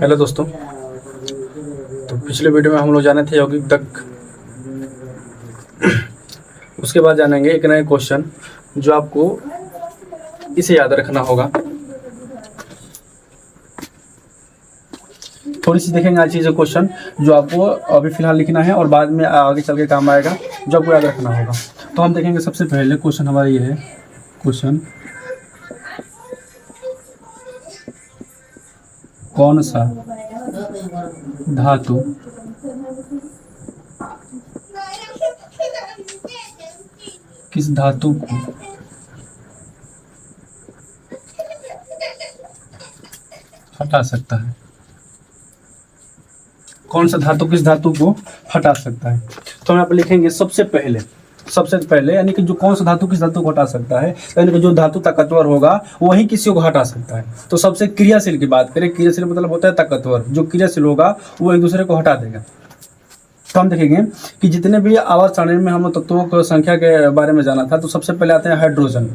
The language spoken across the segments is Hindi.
हेलो दोस्तों। तो पिछले वीडियो में हम लोग जाने थे यौगिक तक, उसके बाद जानेंगे एक नए क्वेश्चन जो आपको इसे याद रखना होगा। थोड़ी सी देखेंगे आज चीज़ें क्वेश्चन जो आपको अभी फिलहाल लिखना है और बाद में आगे चल के काम आएगा, जो आपको याद रखना होगा। तो हम देखेंगे सबसे पहले क्वेश्चन हमारा ये है। क्वेश्चन, कौन सा धातु किस धातु को हटा सकता है? कौन सा धातु किस धातु को हटा सकता है? तो हम यहाँ पर लिखेंगे सबसे पहले यानी कि जो कौन सा धातु किस धातु को हटा सकता है, यानी कि जो धातु ताकतवर होगा वही किसी को हटा सकता है। तो सबसे क्रियाशील की बात करें, क्रियाशील मतलब होता है ताकतवर, जो क्रियाशील होगा वो एक दूसरे को हटा देगा। तो हम देखेंगे कि जितने भी आवर्त सारणी में हम तत्वों की संख्या के बारे में जाना था, तो सबसे पहले आते हैं हाइड्रोजन,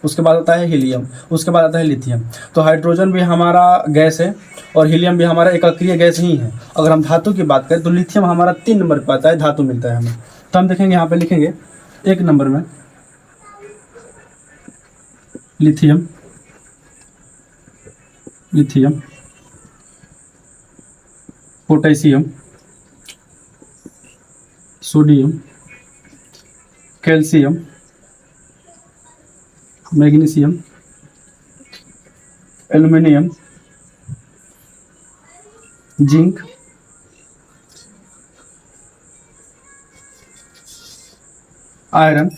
उसके बाद आता है हीलियम, उसके बाद आता है लिथियम। तो हाइड्रोजन भी हमारा गैस है और हीलियम भी हमारा एकाक्रिय गैस ही है। अगर हम धातु की बात करें तो लिथियम हमारा 3 नंबर पर आता है, धातु मिलता है हमें। तो हम देखेंगे यहाँ पे लिखेंगे 1 नंबर में lithium, potassium, sodium, calcium, magnesium, aluminium, zinc, iron,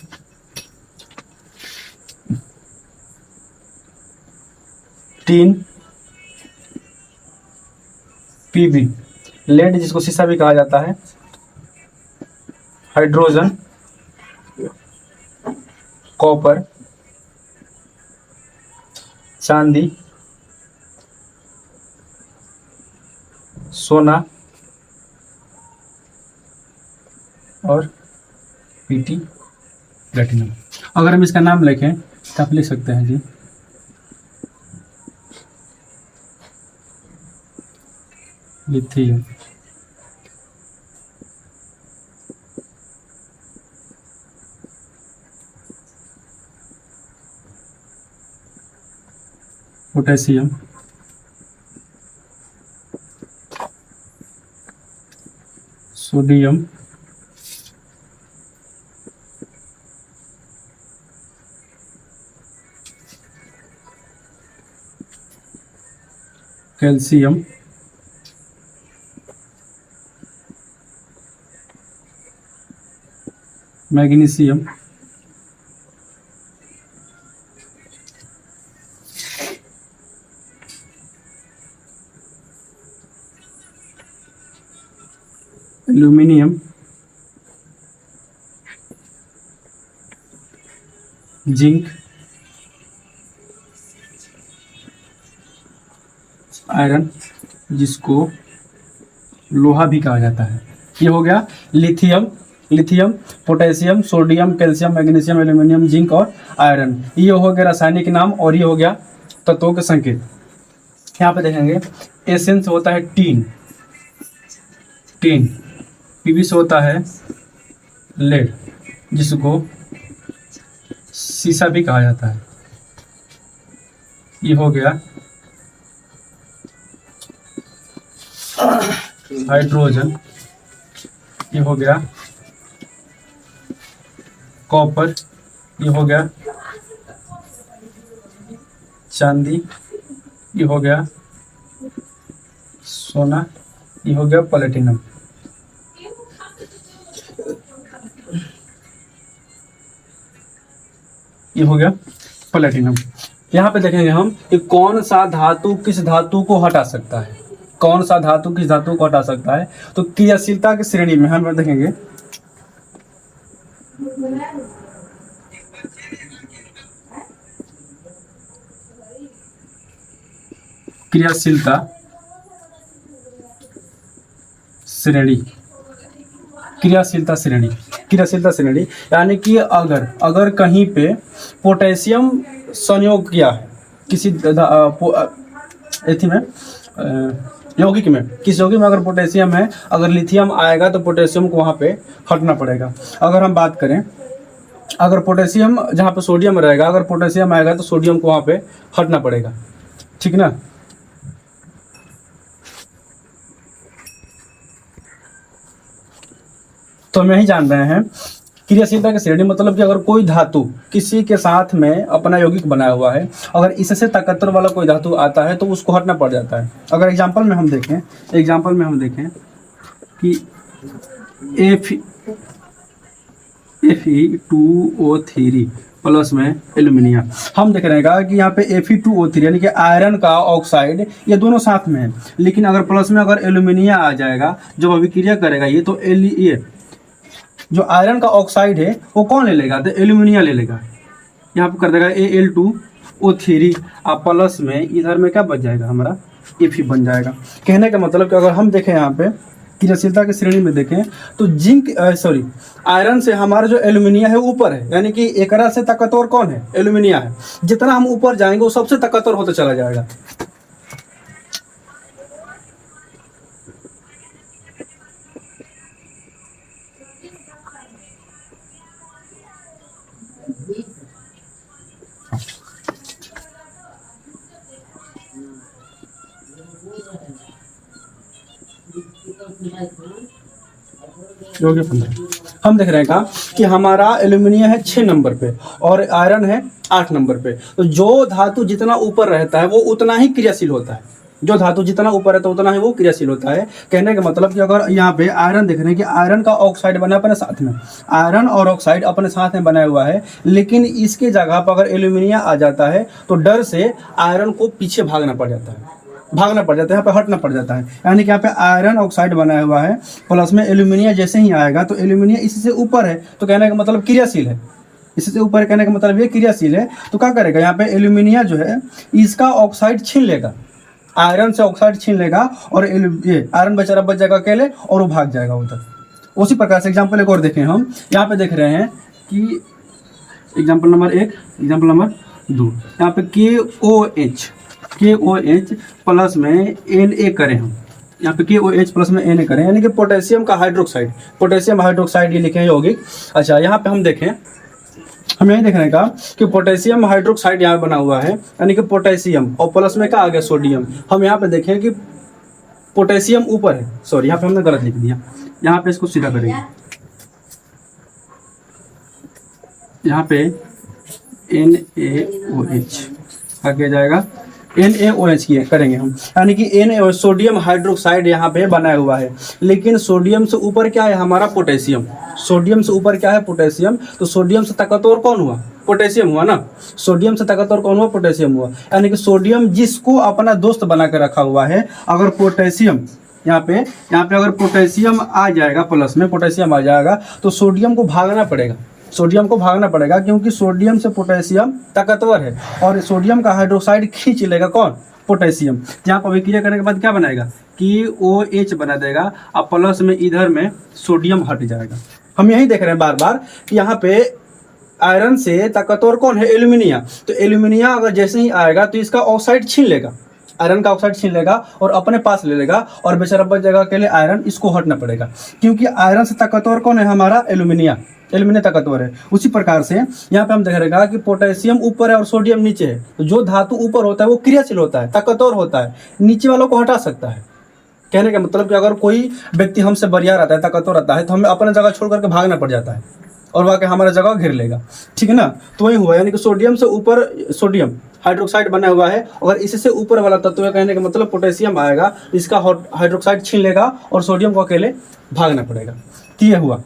tin, P B, lead जिसको शीशा भी कहा जाता है, हाइड्रोजन, कॉपर, चांदी, सोना और पीटी, प्लेटिनम। अगर हम इसका नाम लिखें तो आप लिख सकते हैं जी lithium, potassium, sodium, calcium, magnesium, aluminium, zinc, iron जिसको लोहा भी कहा जाता है। ये हो गया lithium, potassium, sodium, calcium, magnesium, aluminium, zinc और आयरन। ये हो गया रासायनिक नाम और ये हो गया तत्वों के संकेत। यहाँ पे देखेंगे एसेंस होता है टीन, पीबी से होता है लेड जिसको शीशा भी कहा जाता है। ये हो गया हाइड्रोजन, ये हो गया कॉपर, ये हो गया चांदी, ये हो गया सोना, ये हो गया प्लेटिनम। ये हो गया प्लेटिनम। यहाँ पे देखेंगे हम कि कौन सा धातु किस धातु को हटा सकता है, कौन सा धातु किस धातु को हटा सकता है। तो क्रियाशीलता की श्रेणी में हम देखेंगे क्रियाशीलता श्रेणी, क्रियाशीलता श्रेणी यानी कि अगर कहीं पे पोटेशियम संयोग किया है किसी एथी में यौगिक में, किस यौगिक में अगर पोटेशियम है, अगर लिथियम आएगा तो पोटेशियम को वहाँ पे हटना पड़ेगा। अगर हम बात करें, अगर पोटेशियम जहाँ पे सोडियम रहेगा, अगर पोटेशियम आएगा तो सोडियम को वहाँ पे हटना पड़ेगा, ठीक ना। तो हम यही जान रहे हैं क्रियाशीलता की श्रेणी, मतलब कि अगर कोई धातु किसी के साथ में अपना यौगिक बनाया हुआ है, अगर इससे ताकतवर वाला कोई धातु आता है तो उसको हटना पड़ जाता है। अगर एग्जांपल में हम देखें कि Fe2O3 प्लस में एल्यूमिनियम, हम देख रहे हैं कि यहाँ पे Fe2O3 यानी कि आयरन का ऑक्साइड, ये दोनों साथ में है, लेकिन अगर प्लस में अगर एल्यूमिनियम आ जाएगा जब अभिक्रिया करेगा ये, तो ये जो आयरन का ऑक्साइड है वो कौन ले लेगा, तो एल्यूमिनियम ले लेगा। यहाँ पे कर देगा Al2O3 और प्लस में इधर में क्या बच जाएगा हमारा, Fe बन जाएगा। कहने का मतलब कि अगर हम देखें यहाँ पे क्रियाशीलता की श्रेणी में देखें तो आयरन से हमारा जो एल्यूमिनियम है ऊपर है, यानी कि एकरा से ताकतवर कौन है, एल्यूमिनियम है। जितना हम ऊपर जाएंगे वो सबसे ताकतवर होता चला जाएगा। हम देख रहे हैं कि हमारा एल्यूमिनियम है 6 नंबर पे और आयरन है 8 नंबर पे। तो जो धातु जितना ऊपर रहता है वो उतना ही क्रियाशील होता है, जो धातु जितना ऊपर रहता है उतना ही वो क्रियाशील होता है। कहने का मतलब कि अगर यहाँ पे आयरन देख रहे हैं कि आयरन का ऑक्साइड बना अपने साथ में, आयरन और ऑक्साइड अपने साथ में बनाया हुआ है, लेकिन इसके जगह पर अगर एल्यूमिनियम आ जाता है तो डर से आयरन को पीछे भागना पड़ जाता है, यहाँ पे हटना पड़ जाता है। यानी कि यहाँ पे आयरन ऑक्साइड बनाया हुआ है, प्लस में एल्यूमिनियम जैसे ही आएगा तो एल्यूमिनियम इससे ऊपर है, तो कहने का मतलब क्रियाशील है, इससे ऊपर कहने का मतलब ये क्रियाशील है। तो क्या करेगा, यहाँ पे एल्यूमिनियम जो है इसका ऑक्साइड छीन लेगा, आयरन से ऑक्साइड छीन लेगा और ये आयरन बेचारा बच जाएगा अकेले और वो भाग जाएगा उधर। उसी प्रकार से एग्जाम्पल एक और देखें, हम यहाँ पे देख रहे हैं कि एग्जाम्पल नंबर 1, एग्जाम्पल नंबर 2, यहाँ पे KOH प्लस में Na करें हम, यहाँ पे KOH प्लस में Na करें, यानी कि पोटेशियम का हाइड्रोक्साइड ये लिखे हैं यौगिक। अच्छा, यहाँ पे हम देखें, हम यही देख रहे हैं कि पोटेशियम हाइड्रोक्साइड यहाँ बना हुआ है, यानी कि पोटेशियम और प्लस में क्या आ गया, सोडियम। हम यहाँ पे देखें कि पोटेशियम ऊपर है, सॉरी यहाँ पे हमने गलत लिख दिया, यहाँ पे इसको सीधा करेंगे, यहाँ पे NaOH आगे जाएगा, NaOH की करेंगे हम, यानी कि NaOH सोडियम हाइड्रोक्साइड यहाँ पे बनाया हुआ है, लेकिन सोडियम से ऊपर क्या है हमारा, पोटेशियम। सोडियम से ऊपर क्या है, पोटेशियम। तो सोडियम से ताकतवर कौन हुआ, पोटेशियम हुआ ना। सोडियम से ताकतवर कौन हुआ, पोटेशियम हुआ। यानी कि सोडियम जिसको अपना दोस्त बना के रखा हुआ है, अगर पोटेशियम यहाँ पे अगर पोटेशियम आ जाएगा, प्लस में पोटेशियम आ जाएगा तो सोडियम को भागना पड़ेगा, क्योंकि सोडियम से पोटेशियम ताकतवर है और सोडियम का हाइड्रोक्साइड खींच लेगा कौन, पोटेशियम। यहाँ पर अभिक्रिया करने के बाद क्या बनाएगा कि OH बना देगा और प्लस में इधर में सोडियम हट जाएगा। हम यही देख रहे हैं बार बार कि यहाँ पे आयरन से ताकतवर कौन है, एल्यूमिनियम। तो एल्यूमिनियम अगर जैसे ही आएगा तो इसका ऑक्साइड छीन लेगा, आयरन का ऑक्साइड छीन लेगा और अपने पास ले लेगा और बेचारा बच जाएगा अकेले आयरन, इसको हटना पड़ेगा, क्योंकि आयरन से ताकतवर कौन है हमारा, एल्यूमिनियम ताकतवर है। उसी प्रकार से यहाँ पे हम देख रहे हैं कि पोटेशियम ऊपर है और सोडियम नीचे है। तो जो धातु ऊपर होता है वो क्रियाशील होता है, ताकतवर होता है, नीचे वालों को हटा सकता है। कहने का मतलब कि अगर कोई व्यक्ति हमसे बढ़िया रहता है, ताकतवर रहता है, तो हमें अपने जगह छोड़ करके भागना पड़ जाता है और वहाँ के हमारा जगह घेर लेगा, ठीक है ना। तो वही हुआ, यानी कि सोडियम से ऊपर सोडियम हाइड्रोक्साइड बना हुआ है, अगर इससे ऊपर वाला तत्व है, कहने का मतलब पोटेशियम आएगा, इसका हाइड्रोक्साइड छीन लेगा और सोडियम को अकेले भागना पड़ेगा। तो ये हुआ।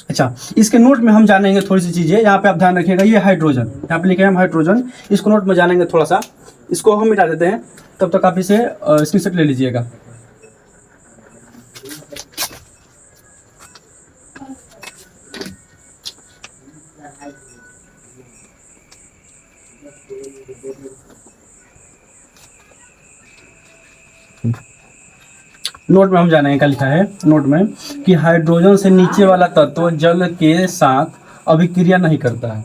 अच्छा, इसके नोट में हम जानेंगे थोड़ी सी चीज़ें, यहाँ पे आप ध्यान रखिएगा, ये हाइड्रोजन, यहाँ पे लिखे हैं हम हाइड्रोजन, इसको नोट में जानेंगे थोड़ा सा। इसको हम मिटा देते हैं, तब तक आप इसे स्क्रीनशॉट ले लीजिएगा। नोट में हम जानेंगे, क्या लिखा है नोट में कि हाइड्रोजन से नीचे वाला तत्व जल के साथ अभिक्रिया नहीं करता है।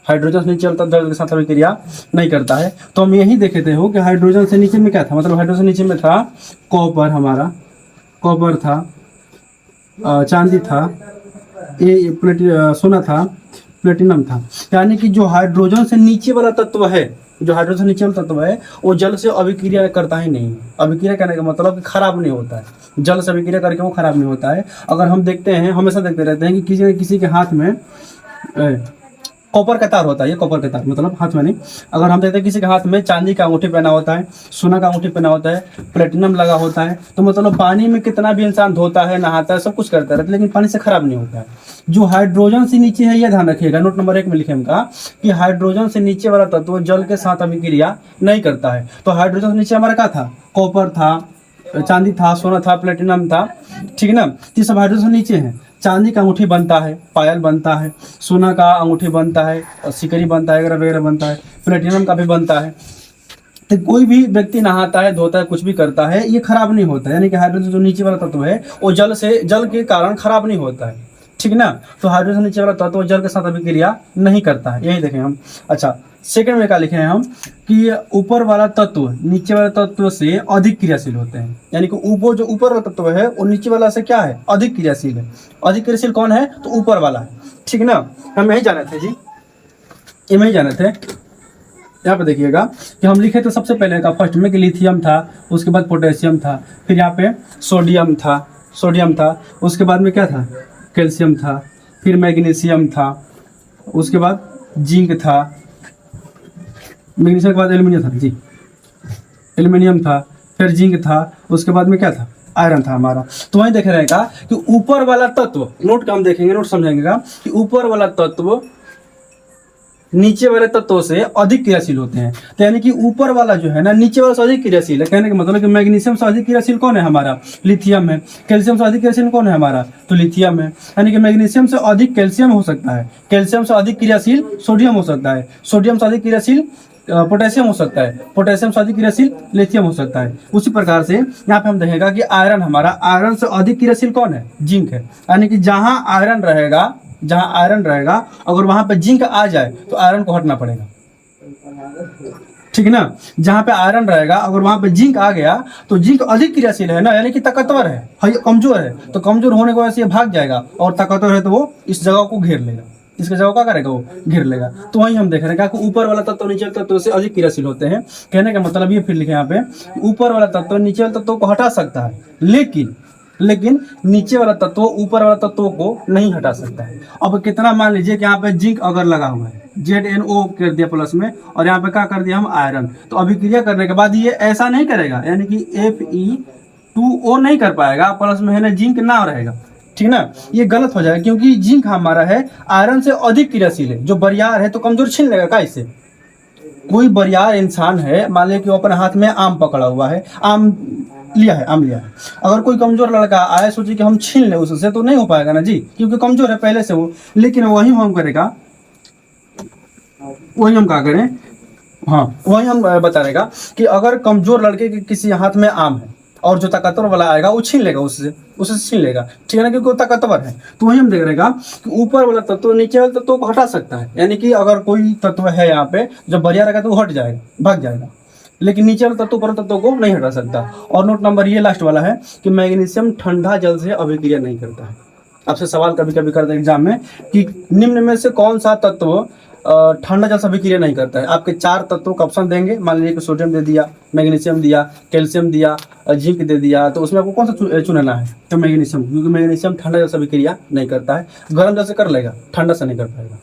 हाइड्रोजन से नीचे वाला तत्व जल के साथ अभिक्रिया नहीं करता है। तो हम यही देखे थे हो कि हाइड्रोजन से नीचे में क्या था, मतलब हाइड्रोजन नीचे में था कॉपर, हमारा कॉपर था, चांदी था, सोना था, प्लेटिनम था। यानी कि जो हाइड्रोजन से नीचे वाला तत्व है, जो हाइड्रोजन से नीचे वाला तत्व है वो जल से अभिक्रिया करता ही नहीं। अभिक्रिया करने का मतलब कि खराब नहीं होता है, जल से अभिक्रिया करके वो खराब नहीं होता है। अगर हम देखते हैं, हमेशा देखते रहते हैं कि किसी के हाथ में कॉपर का तार होता है, ये कॉपर का तार मतलब हाथ में नहीं। अगर हम देखते हैं किसी के हाथ में चांदी का अंगूठी पहना होता है, सोना का अंगूठी पहना होता है, प्लेटिनम लगा होता है, तो मतलब पानी में कितना भी इंसान धोता है, नहाता है, सब कुछ करता है, लेकिन पानी से खराब नहीं होता है। जो हाइड्रोजन से नीचे है, यह ध्यान रखिएगा, नोट नंबर 1 में लिखेगा कि हाइड्रोजन से नीचे वाला तत्व जल के साथ अभिक्रिया नहीं करता है। तो हाइड्रोजन से नीचे हमारा क्या था, कॉपर था, चांदी था, सोना था, प्लेटिनम था, ठीक है ना। ये सब हाइड्रोजन से नीचे हैं। चांदी का अंगूठी बनता है, पायल बनता है, सोना का अंगूठी बनता है, सिकरी बनता है, वगैरह वगैरह बनता है, प्लेटिनम का भी बनता है। तो कोई भी व्यक्ति नहाता है, धोता है, कुछ भी करता है, ये खराब नहीं होता है। यानी कि हाइड्रोजन जो नीचे वाला तत्व है वो जल के कारण खराब नहीं होता है, ठीक है ना। तो हाइड्रोजन नीचे वाला तत्व जल के साथ अभिक्रिया नहीं करता है, यही देखें हम। अच्छा, सेकंड में क्या लिखे हैं हम कि ऊपर वाला तत्व नीचे वाले तत्व से अधिक क्रियाशील होते हैं। यानी कि जो ऊपर वाला तत्व है वो नीचे वाला से क्या है, अधिक क्रियाशील है। अधिक क्रियाशील कौन है, तो ऊपर वाला है, ठीक है ना। हम यही जाने थे जी, ये नहीं जाने थे। यहाँ पे देखिएगा कि हम लिखे थे सबसे पहले का फर्स्ट में कि लिथियम था, उसके बाद पोटेशियम था, फिर यहाँ पे सोडियम था, उसके बाद में क्या था, कैल्शियम था, फिर मैग्नीशियम था, उसके बाद जिंक था, मैग्नीशियम के बाद एल्यूमिनियम था जी, एल्यूमिनियम था, फिर जिंक था, उसके बाद में क्या था, आयरन था हमारा। तो वहीं देख रहेगा कि ऊपर वाला तत्व, नोट का हम देखेंगे, नोट समझेंगे कि ऊपर वाला तत्व नीचे वाले तत्वों से अधिक क्रियाशील होते हैं। तो यानी कि ऊपर वाला जो है ना नीचे वाला से अधिक क्रियाशील है। कहने का मतलब कि मैग्नीशियम से अधिक क्रियाशील कौन है, हमारा लिथियम है। कैल्शियम से अधिक क्रियाशील कौन है, हमारा तो लिथियम है। यानी कि मैग्नीशियम से अधिक कैल्शियम हो सकता है, कैल्शियम से अधिक क्रियाशील सोडियम हो सकता है, सोडियम से अधिक क्रियाशील पोटेशियम हो सकता है, पोटेशियम से अधिक क्रियाशील लिथियम हो सकता है। उसी प्रकार से यहाँ पे हम देखेगा कि आयरन, हमारा आयरन से अधिक क्रियाशील कौन है, जिंक है। यानी कि जहाँ आयरन रहेगा अगर वहां पे जिंक आ जाए तो आयरन को हटना पड़ेगा, ठीक है ना। जहां पे आयरन रहेगा अगर वहां पे जिंक आ गया तो जिंक अधिक क्रियाशील है ना, यानी कि ताकतवर है, कमजोर है तो कमजोर होने की वजह से ये भाग जाएगा, और ताकतवर है तो वो इस जगह को घेर लेगा, इसके जगह क्या करेगा, वो घेर लेगा। तो वही हम देख रहे हैं कि ऊपर वाला तत्व नीचे वाले तत्व से अधिक क्रियाशील होते हैं। कहने का मतलब ये फिर लिखे यहाँ पे, ऊपर वाला तत्व नीचे वाले तत्व को हटा सकता है, लेकिन नीचे वाला तत्व ऊपर वाला तत्व को नहीं हटा सकता है। अब कितना, मान लीजिए कि यहाँ पे जिंक अगर लगा हुआ है, ZnO कर दिया प्लस में, और यहाँ पे क्या कर दिया हम, आयरन। तो अभिक्रिया करने के बाद ये ऐसा नहीं करेगा, यानी कि Fe2O नहीं कर पाएगा, प्लस में है ना जिंक ना रहेगा, ठीक ना। ये गलत हो जाएगा क्योंकि जिंक हमारा है आयरन से अधिक क्रियाशील है। जो बरियार है तो कमजोर छीन लेगा का इससे। कोई बरियार इंसान है, मान लीजिए कि वो अपने हाथ में आम पकड़ा हुआ है, आम लिया है, अगर कोई कमजोर लड़का आए सोचे कि हम छीन ले उससे, तो नहीं हो पाएगा ना जी, क्योंकि कमजोर है पहले से वो। लेकिन वही हम करेगा, वही हम क्या करें, हाँ वही हम बता रहेगा कि अगर कमजोर लड़के के किसी हाथ में आम है और जो ताकतवर वाला आएगा वो छीन लेगा उससे छीन लेगा, ठीक है ना, क्योंकि वो ताकतवर है। तो वही हम देख रहेगा कि ऊपर वाला तत्व नीचे वाले तत्व को हटा सकता है। यानी कि अगर कोई तत्व है यहाँ पे जब बढ़िया रहेगा तो वो हट जाएगा, भाग जाएगा, लेकिन नीचे वाले तत्व ऊपर तत्व को नहीं हटा सकता। और नोट नंबर ये लास्ट वाला है कि मैग्नीशियम ठंडा जल से अभिक्रिया नहीं करता है। आपसे सवाल कभी कभी करते हैं एग्जाम में कि निम्न में से कौन सा तत्व ठंडा जल से अभिक्रिया नहीं करता है। आपके 4 तत्वों का ऑप्शन देंगे, मान लीजिए कि सोडियम दे दिया, मैग्नीशियम दिया, कैल्शियम दिया, जिंक दे दिया, तो उसमें आपको कौन सा चुनना है, तो मैग्नीशियम, क्योंकि मैग्नीशियम ठंडा जल से अभिक्रिया नहीं करता है। गर्म जल से कर लेगा, ठंडा से नहीं कर पाएगा।